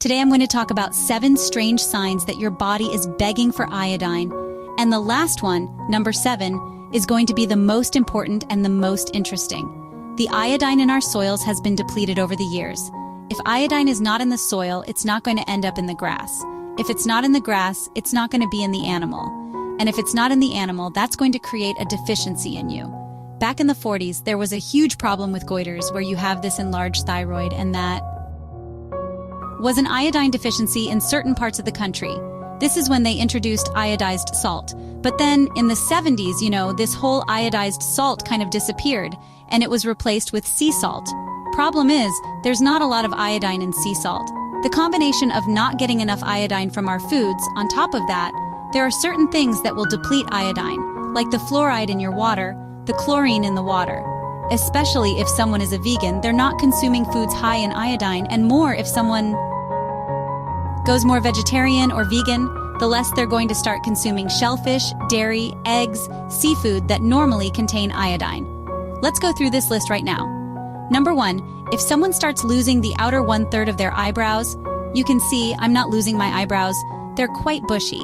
Today I'm going to talk about 7 strange signs that your body is begging for iodine. And the last one, number 7, is going to be the most important and the most interesting. The iodine in our soils has been depleted over the years. If iodine is not in the soil, it's not going to end up in the grass. If it's not in the grass, it's not going to be in the animal. And if it's not in the animal, that's going to create a deficiency in you. Back in the 40s, there was a huge problem with goiters where you have this enlarged thyroid, and that was an iodine deficiency in certain parts of the country. This is when they introduced iodized salt. But then in the 70s, this whole iodized salt kind of disappeared, and it was replaced with sea salt. Problem is, there's not a lot of iodine in sea salt. The combination of not getting enough iodine from our foods, on top of that, there are certain things that will deplete iodine, like the fluoride in your water, the chlorine in the water. Especially if someone is a vegan, they're not consuming foods high in iodine, and more if someone goes more vegetarian or vegan, the less they're going to start consuming shellfish, dairy, eggs, seafood that normally contain iodine. Let's go through this list right now. Number 1, if someone starts losing the outer 1/3 of their eyebrows, you can see I'm not losing my eyebrows, they're quite bushy.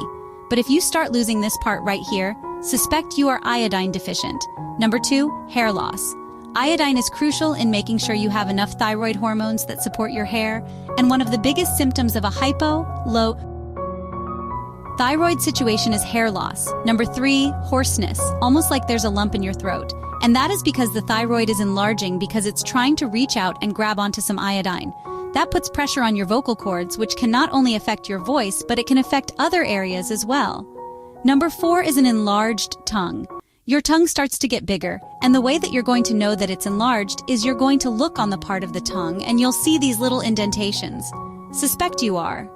But if you start losing this part right here, suspect you are iodine deficient. Number 2, hair loss. Iodine is crucial in making sure you have enough thyroid hormones that support your hair, and one of the biggest symptoms of a low thyroid situation is hair loss. Number 3, hoarseness, almost like there's a lump in your throat. And that is because the thyroid is enlarging because it's trying to reach out and grab onto some iodine. That puts pressure on your vocal cords, which can not only affect your voice, but it can affect other areas as well. Number 4 is an enlarged tongue. Your tongue starts to get bigger, and the way that you're going to know that it's enlarged is you're going to look on the part of the tongue and you'll see these little indentations. Suspect you are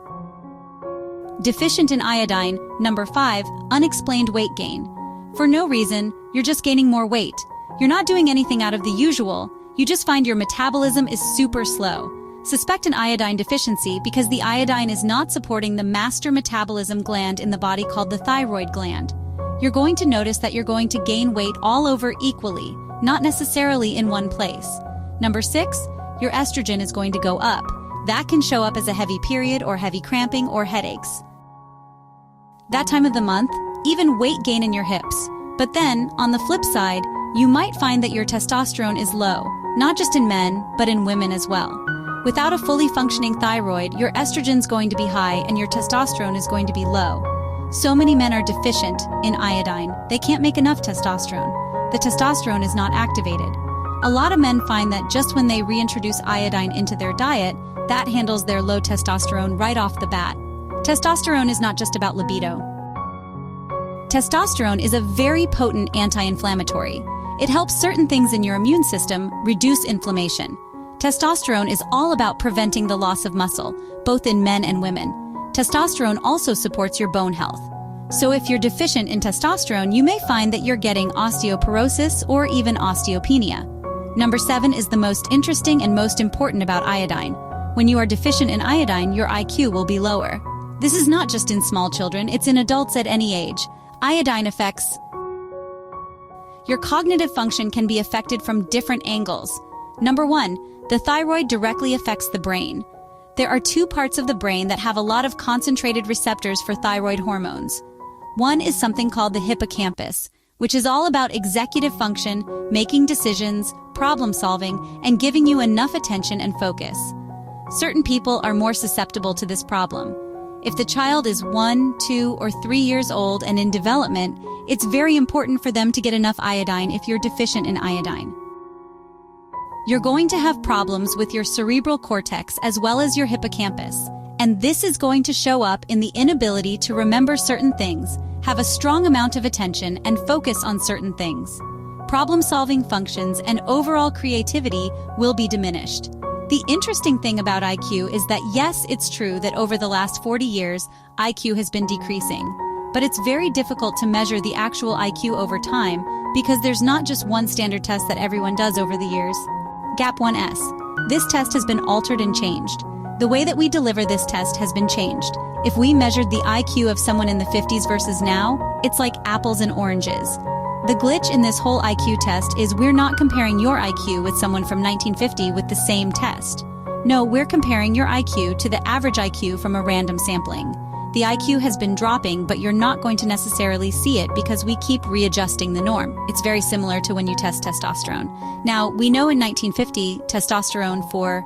deficient in iodine. Number 5, unexplained weight gain. For no reason, you're just gaining more weight. You're not doing anything out of the usual, you just find your metabolism is super slow. Suspect an iodine deficiency because the iodine is not supporting the master metabolism gland in the body called the thyroid gland. You're going to notice that you're going to gain weight all over equally, not necessarily in one place. Number 6, your estrogen is going to go up. That can show up as a heavy period or heavy cramping or headaches. That time of the month, even weight gain in your hips. But then, on the flip side, you might find that your testosterone is low, not just in men, but in women as well. Without a fully functioning thyroid, your estrogen is going to be high and your testosterone is going to be low. So many men are deficient in iodine, they can't make enough testosterone. The testosterone is not activated. A lot of men find that just when they reintroduce iodine into their diet, that handles their low testosterone right off the bat. Testosterone is not just about libido. Testosterone is a very potent anti-inflammatory. It helps certain things in your immune system reduce inflammation. Testosterone is all about preventing the loss of muscle, both in men and women. Testosterone also supports your bone health. So if you're deficient in testosterone, you may find that you're getting osteoporosis or even osteopenia. Number 7 is the most interesting and most important about iodine. When you are deficient in iodine, your IQ will be lower. This is not just in small children, it's in adults at any age. Iodine affects your cognitive function can be affected from different angles. Number 1, the thyroid directly affects the brain. There are 2 parts of the brain that have a lot of concentrated receptors for thyroid hormones. One is something called the hippocampus, which is all about executive function, making decisions, problem solving, and giving you enough attention and focus. Certain people are more susceptible to this problem. If the child is 1, 2, or 3 years old and in development, it's very important for them to get enough iodine if you're deficient in iodine. You're going to have problems with your cerebral cortex as well as your hippocampus, and this is going to show up in the inability to remember certain things, have a strong amount of attention, and focus on certain things. Problem-solving functions and overall creativity will be diminished. The interesting thing about IQ is that yes, it's true that over the last 40 years, IQ has been decreasing, but it's very difficult to measure the actual IQ over time because there's not just one standard test that everyone does over the years. GAP1S. This test has been altered and changed. The way that we deliver this test has been changed. If we measured the IQ of someone in the 50s versus now, it's like apples and oranges. The glitch in this whole IQ test is we're not comparing your IQ with someone from 1950 with the same test. No, we're comparing your IQ to the average IQ from a random sampling. The IQ has been dropping, but you're not going to necessarily see it because we keep readjusting the norm. It's very similar to when you test testosterone. Now, we know in 1950, testosterone for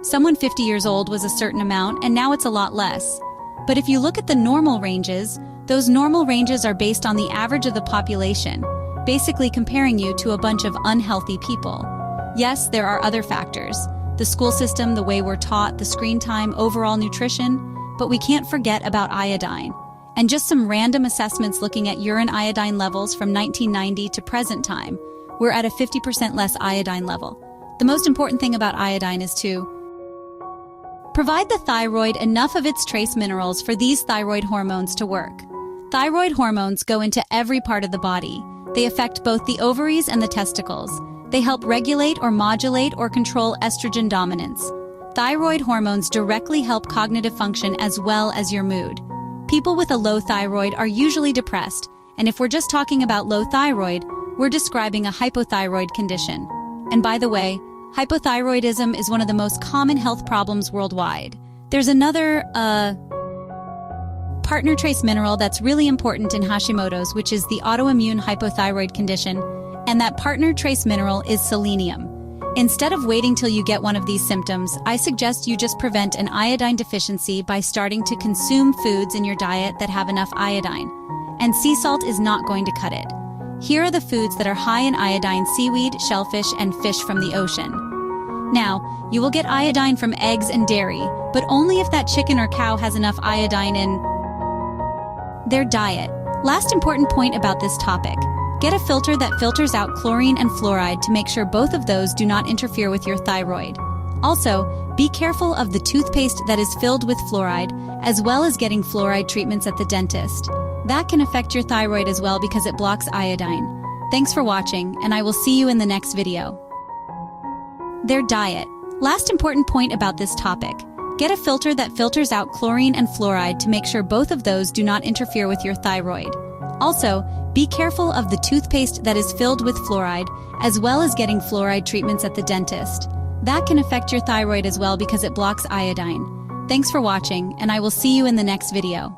someone 50 years old was a certain amount, and now it's a lot less. But if you look at the normal ranges, those normal ranges are based on the average of the population, basically comparing you to a bunch of unhealthy people. Yes, there are other factors. The school system, the way we're taught, the screen time, overall nutrition, but we can't forget about iodine. And just some random assessments looking at urine iodine levels from 1990 to present time, we're at a 50% less iodine level. The most important thing about iodine is to provide the thyroid enough of its trace minerals for these thyroid hormones to work. Thyroid hormones go into every part of the body. They affect both the ovaries and the testicles. They help regulate or modulate or control estrogen dominance. Thyroid hormones directly help cognitive function as well as your mood. People with a low thyroid are usually depressed, and if we're just talking about low thyroid, we're describing a hypothyroid condition. And by the way, hypothyroidism is one of the most common health problems worldwide. There's another, partner trace mineral that's really important in Hashimoto's, which is the autoimmune hypothyroid condition, and that partner trace mineral is selenium. Instead of waiting till you get one of these symptoms, I suggest you just prevent an iodine deficiency by starting to consume foods in your diet that have enough iodine. And sea salt is not going to cut it. Here are the foods that are high in iodine: seaweed, shellfish, and fish from the ocean. Now, you will get iodine from eggs and dairy, but only if that chicken or cow has enough iodine in their diet. Last important point about this topic: get a filter that filters out chlorine and fluoride to make sure both of those do not interfere with your thyroid. Also, be careful of the toothpaste that is filled with fluoride, as well as getting fluoride treatments at the dentist. That can affect your thyroid as well because it blocks iodine. Thanks for watching, and I will see you in the next video. Their diet. Last important point about this topic: get a filter that filters out chlorine and fluoride to make sure both of those do not interfere with your thyroid. Also, be careful of the toothpaste that is filled with fluoride, as well as getting fluoride treatments at the dentist. That can affect your thyroid as well because it blocks iodine. Thanks for watching, and I will see you in the next video.